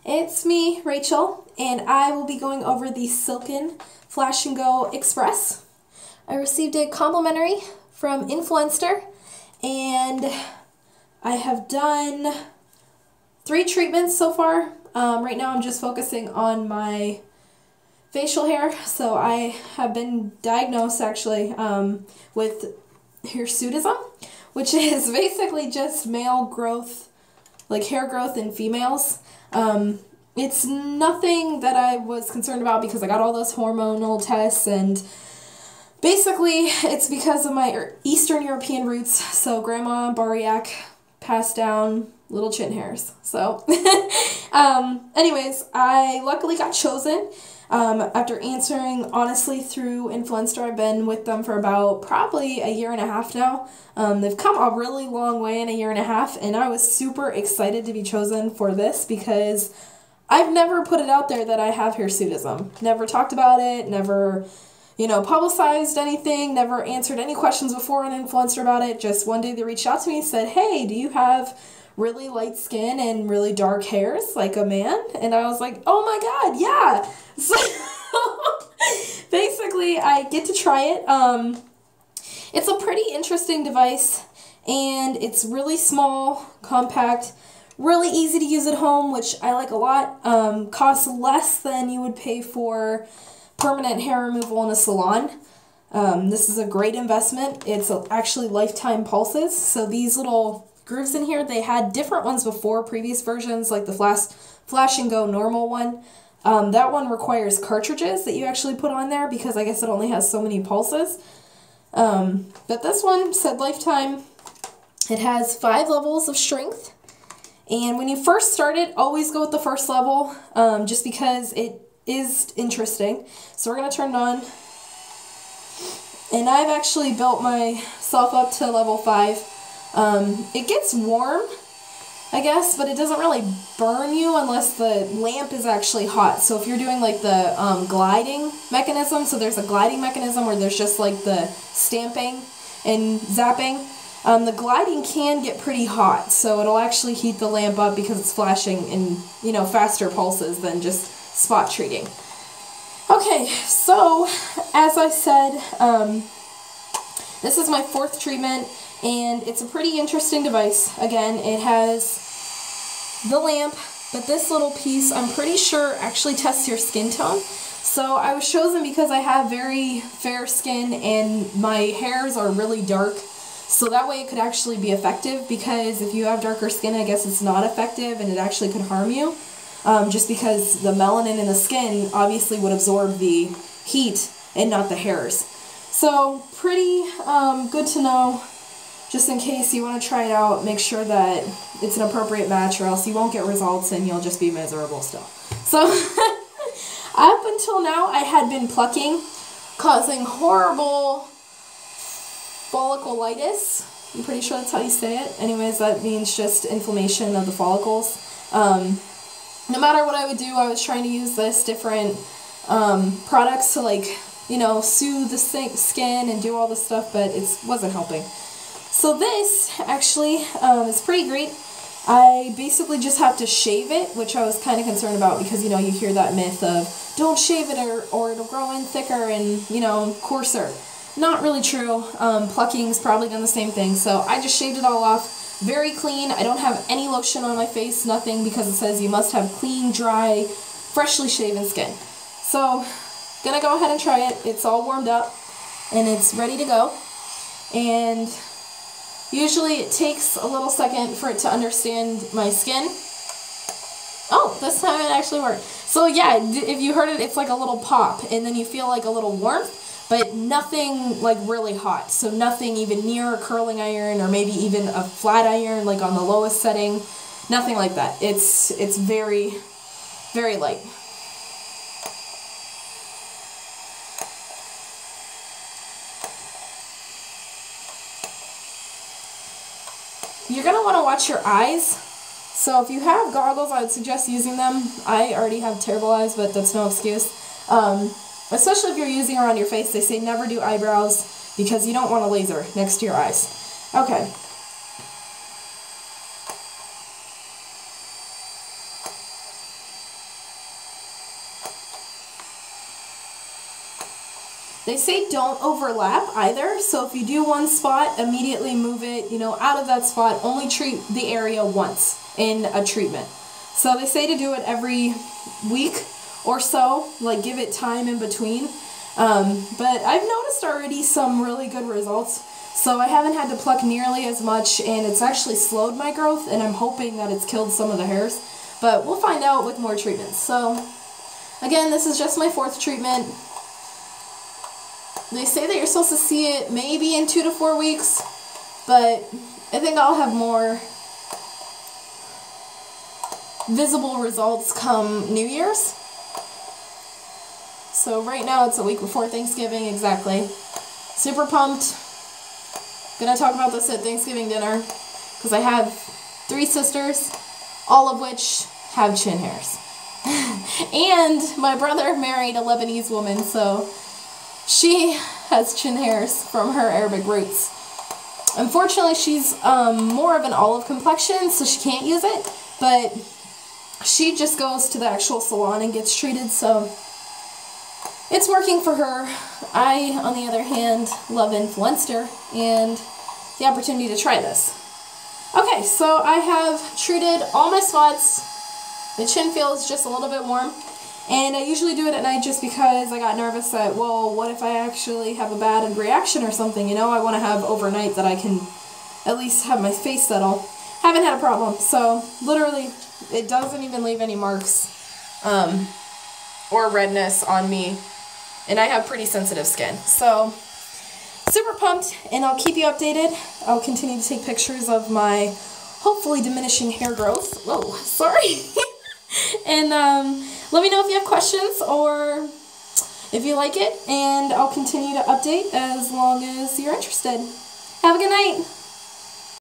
It's me, Rachel, and I will be going over the Silken Flash&Go Express. I received it complimentary from Influenster, and I have done 3 treatments so far. Right now I'm just focusing on my facial hair, so I have been diagnosed actually with hirsutism, which is basically just male growth, like hair growth in females. It's nothing that I was concerned about because I got all those hormonal tests, and basically it's because of my Eastern European roots, so Grandma Bariac passed down little chin hairs. So anyways, I luckily got chosen after answering honestly through Influenster. I've been with them for about probably a year and a half now. They've come a really long way in a year and a half, and I was super excited to be chosen for this because I've never put it out there that I have hirsutism. Never talked about it, never, publicized anything, never answered any questions before on Influencer about it. Just one day they reached out to me and said, "Hey, do you have really light skin and really dark hairs like a man?" And I was like, "Oh my god, yeah." So basically I get to try it. It's a pretty interesting device, and it's really small, compact, really easy to use at home, which I like a lot. Costs less than you would pay for permanent hair removal in a salon. This is a great investment. It's actually lifetime pulses. So these little grooves in here, they had different ones before, previous versions, like the Flash&Go normal one. That one requires cartridges that you actually put on there because I guess it only has so many pulses. But this one said lifetime. It has 5 levels of strength. And when you first start it, always go with the first level, just because it is interesting. So we're going to turn it on. And I've actually built myself up to level 5. It gets warm, I guess, but it doesn't really burn you unless the lamp is actually hot. So if you're doing like the gliding mechanism, so there's a gliding mechanism where there's just like the stamping and zapping. The gliding can get pretty hot, so it'll actually heat the lamp up because it's flashing in, faster pulses than just spot treating. Okay, so as I said, this is my 4th treatment, and it's a pretty interesting device. Again, it has the lamp, but this little piece, I'm pretty sure, actually tests your skin tone. So I was chosen because I have very fair skin and my hairs are really dark. So that way it could actually be effective, because if you have darker skin, I guess it's not effective and it actually could harm you. Just because the melanin in the skin obviously would absorb the heat and not the hairs. So pretty good to know, just in case you want to try it out. Make sure that it's an appropriate match, or else you won't get results and you'll just be miserable still. So up until now I had been plucking, causing horrible folliculitis. I'm pretty sure that's how you say it. Anyways, that means just inflammation of the follicles. No matter what I would do, I was trying to use this different products to soothe the skin and do all this stuff, but it wasn't helping. So this actually is pretty great. I basically just have to shave it, which I was kind of concerned about because, you hear that myth of don't shave it or it'll grow in thicker and, coarser. Not really true. Plucking's probably done the same thing. So I just shaved it all off. Very clean. I don't have any lotion on my face, nothing, because it says you must have clean, dry, freshly shaven skin. So, gonna go ahead and try it. It's all warmed up and it's ready to go. And usually it takes a little second for it to understand my skin. Oh, this time it actually worked. So yeah, if you heard it, it's like a little pop, and then you feel like a little warmth, but nothing like really hot. So nothing even near a curling iron, or maybe even a flat iron like on the lowest setting. Nothing like that. It's very, very light. You're going to want to watch your eyes. So if you have goggles, I would suggest using them. I already have terrible eyes, but that's no excuse. Especially if you're using around your face. They say never do eyebrows because you don't want a laser next to your eyes. Okay. They say don't overlap either, so if you do one spot, immediately move it, you know, out of that spot. Only treat the area once in a treatment. So they say to do it every week or so, like give it time in between. But I've noticed already some really good results. So I haven't had to pluck nearly as much, and it's actually slowed my growth, and I'm hoping that it's killed some of the hairs. But we'll find out with more treatments. So again, this is just my 4th treatment. They say that you're supposed to see it maybe in 2 to 4 weeks, but I think I'll have more visible results come New Year's. So right now it's a week before Thanksgiving, exactly. Super pumped. Gonna talk about this at Thanksgiving dinner, because I have 3 sisters, all of which have chin hairs. And my brother married a Lebanese woman, so she has chin hairs from her Arabic roots. Unfortunately, she's more of an olive complexion, so she can't use it, but she just goes to the actual salon and gets treated, so it's working for her. I, on the other hand, love Influenster and the opportunity to try this. Okay, so I have treated all my spots. The chin feels just a little bit warm. And I usually do it at night just because I got nervous that, well, what if I actually have a bad reaction or something, you know? I want to have overnight that I can at least have my face settle. Haven't had a problem, so literally it doesn't even leave any marks or redness on me. And I have pretty sensitive skin, so super pumped, and I'll keep you updated. I'll continue to take pictures of my hopefully diminishing hair growth. Whoa, sorry. And let me know if you have questions or if you like it, and I'll continue to update as long as you're interested. Have a good night.